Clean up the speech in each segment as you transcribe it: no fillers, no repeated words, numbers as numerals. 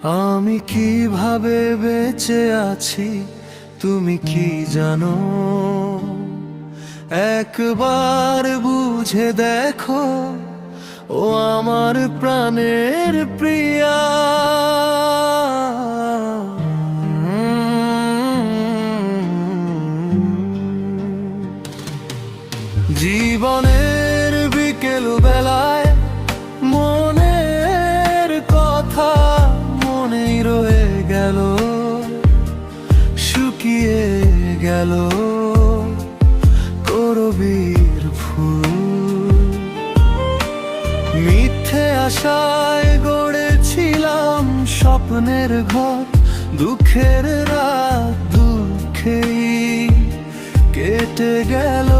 আমি কিভাবে বেঁচে আছি তুমি কি জানো? একবার বুঝে দেখো ও আমার প্রাণের প্রিয়া। জীবনের বিকেল বেলায় মনের কথা মনেই রয়ে গেল, শুকিয়ে গেল করবীর ফুল। মিথ্যে আশায় গড়েছিলাম স্বপ্নের ঘর, দুঃখের রাত দুঃখেই কেটে গেল।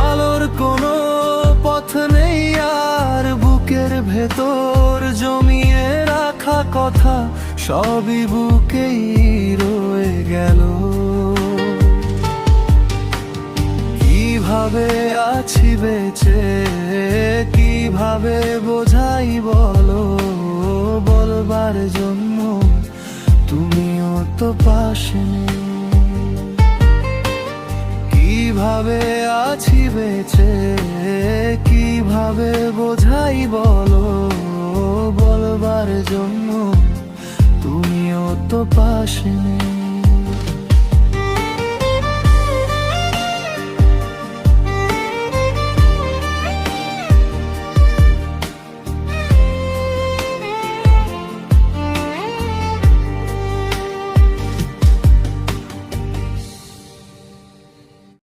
আলোর কোনো পথ নেই আর, বুকের ভেতর জমিয়ে রাখা কথা সবই বুকেই রয়ে গেল। কিভাবে আছি বেঁচে, কিভাবে বোঝাই বলো, বলবার জন্য তুমিও তো পাশে নেই। কিভাবে আছি বেঁচে, কিভাবে বোঝাই বলো, বলবার জন্য তুমিও তো পাশে নেই।